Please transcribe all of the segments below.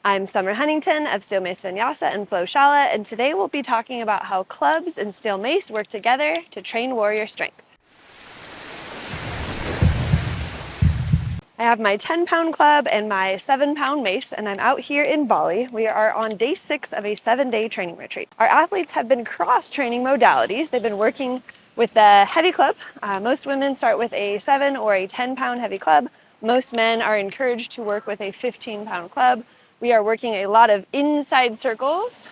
I'm Summer Huntington of Steel Mace Vinyasa and Shala, and today we'll be talking about how clubs and steel mace work together to train warrior strength. I have my 10-pound club and my 7-pound mace, and I'm out here in Bali. We are on day 6 of a 7-day training retreat. Our athletes have been cross-training modalities. They've been working with the heavy club. Most women start with a 7 or a 10-pound heavy club. Most men are encouraged to work with a 15-pound club. We are working a lot of inside circles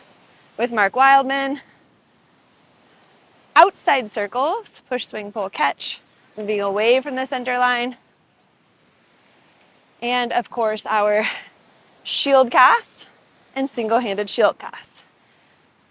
with Mark Wildman. Outside circles, push, swing, pull, catch, moving away from the center line. And of course, our shield casts and single-handed shield casts.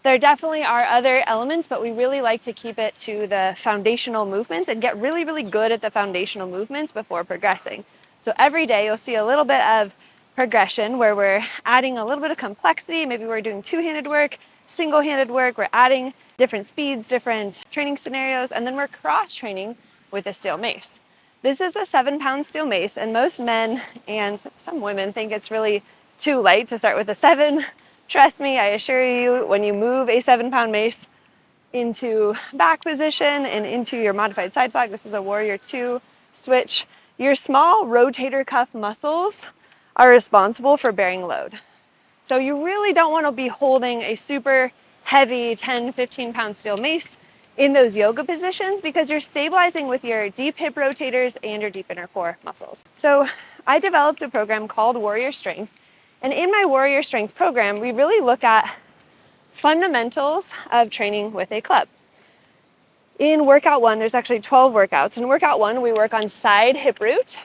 There definitely are other elements, but we really like to keep it to the foundational movements and get really, really good at the foundational movements before progressing. So every day you'll see a little bit of progression where we're adding a little bit of complexity. Maybe we're doing two-handed work, single-handed work. We're adding different speeds, different training scenarios, and then we're cross-training with a steel mace. This is a 7-pound steel mace, and most men and some women think it's really too light to start with a 7. Trust me, I assure you, when you move a 7-pound mace into back position and into your modified side flag, this is a warrior 2 switch, your small rotator cuff muscles are responsible for bearing load. So you really don't want to be holding a super heavy 10, 15-pound steel mace in those yoga positions because you're stabilizing with your deep hip rotators and your deep inner core muscles. So I developed a program called Warrior Strength. And in my Warrior Strength program, we really look at fundamentals of training with a club. In workout 1, there's actually 12 workouts. In workout 1, we work on side hip root,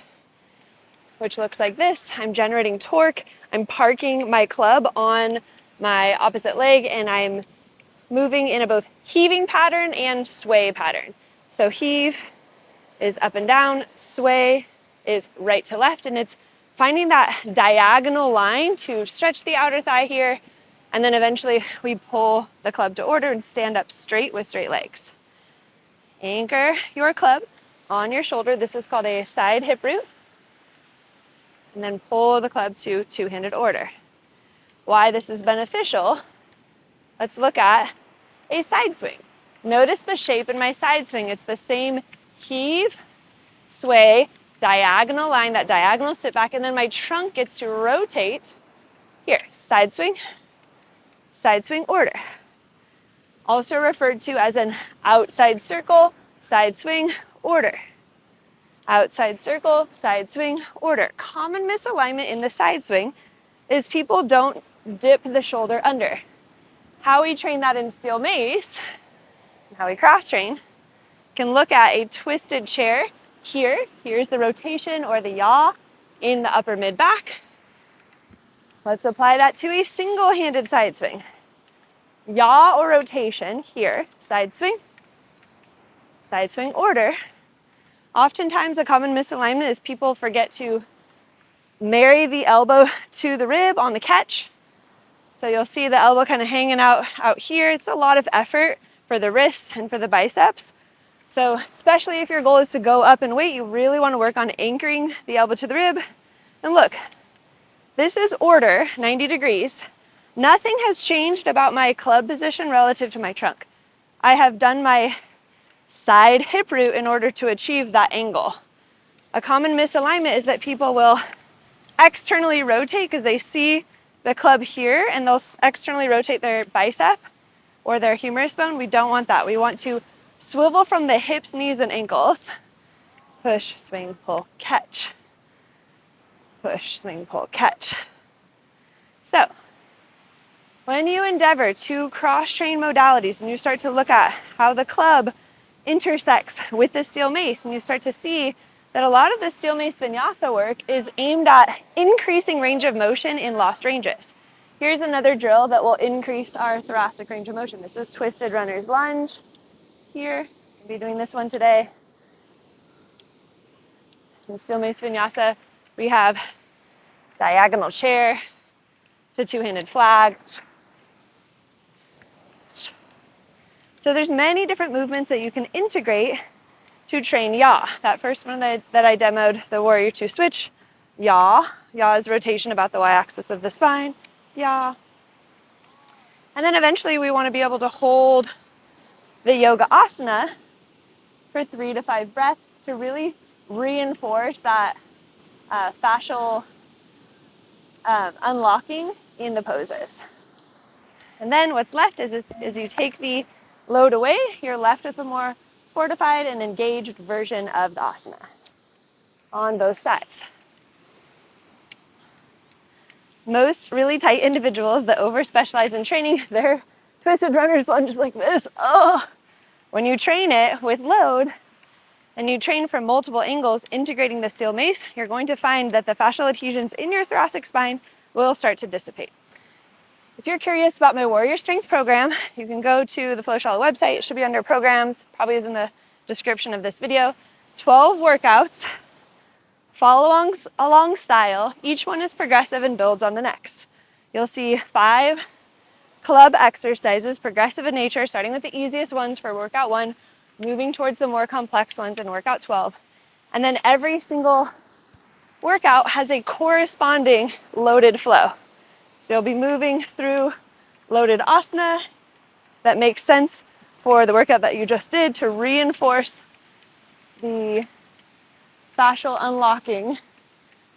which looks like this. I'm generating torque. I'm parking my club on my opposite leg, and I'm moving in a both heaving pattern and sway pattern. So heave is up and down, sway is right to left, and it's finding that diagonal line to stretch the outer thigh here, and then eventually we pull the club to order and stand up straight with straight legs. Anchor your club on your shoulder. This is called a side hip root. And then pull the club to two-handed order. Why this is beneficial, let's look at a side swing. Notice the shape in my side swing. It's the same heave, sway, diagonal line, that diagonal sit back, and then my trunk gets to rotate here. Side swing order. Also referred to as an outside circle, side swing, order. Outside circle, side swing, order. Common misalignment in the side swing is people don't dip the shoulder under. How we train that in steel mace, how we cross train, can look at a twisted chair here. Here's the rotation or the yaw in the upper mid back. Let's apply that to a single-handed side swing. Yaw or rotation here, side swing order. Oftentimes a common misalignment is people forget to marry the elbow to the rib on the catch. So you'll see the elbow kind of hanging out here. It's a lot of effort for the wrists and for the biceps. So especially if your goal is to go up in weight, you really want to work on anchoring the elbow to the rib. And look, this is order, 90 degrees. Nothing has changed about my club position relative to my trunk. I have done my side hip root in order to achieve that angle. A common misalignment is that people will externally rotate because they see the club here and they'll externally rotate their bicep or their humerus bone. We don't want that. We want to swivel from the hips, knees, and ankles. Push, swing, pull, catch. Push, swing, pull, catch. So, when you endeavor to cross-train modalities and you start to look at how the club intersects with the steel mace, and you start to see that a lot of the steel mace vinyasa work is aimed at increasing range of motion in lost ranges. Here's another drill that will increase our thoracic range of motion. This is twisted runner's lunge. Here, I'll be doing this one today. In steel mace vinyasa, we have diagonal chair to two-handed flag. So there's many different movements that you can integrate to train yaw. That first one that I demoed, the warrior 2 switch, yaw. Yaw is rotation about the y-axis of the spine. Yeah. And then eventually we want to be able to hold the yoga asana for 3 to 5 breaths to really reinforce that fascial unlocking in the poses. And then what's left is as you take the load away, you're left with a more fortified and engaged version of the asana on both sides. Most really tight individuals that over specialize in training their twisted runner's lunges like this. Oh, when you train it with load and you train from multiple angles, integrating the steel mace, you're going to find that the fascial adhesions in your thoracic spine will start to dissipate. If you're curious about my Warrior Strength program, you can go to the Shala website. It should be under programs, probably is in the description of this video. 12 workouts, follow along style. Each one is progressive and builds on the next. You'll see 5 club exercises, progressive in nature, starting with the easiest ones for workout 1, moving towards the more complex ones in workout 12. And then every single workout has a corresponding loaded flow. So you'll be moving through loaded asana that makes sense for the workout that you just did to reinforce the fascial unlocking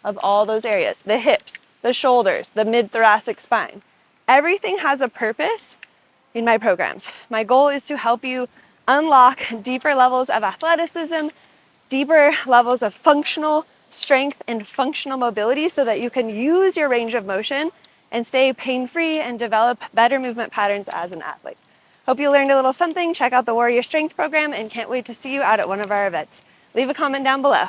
of all those areas, the hips, the shoulders, the mid-thoracic spine. Everything has a purpose in my programs. My goal is to help you unlock deeper levels of athleticism, deeper levels of functional strength and functional mobility so that you can use your range of motion and stay pain-free and develop better movement patterns as an athlete. Hope you learned a little something. Check out the Warrior Strength program and can't wait to see you out at one of our events. Leave a comment down below.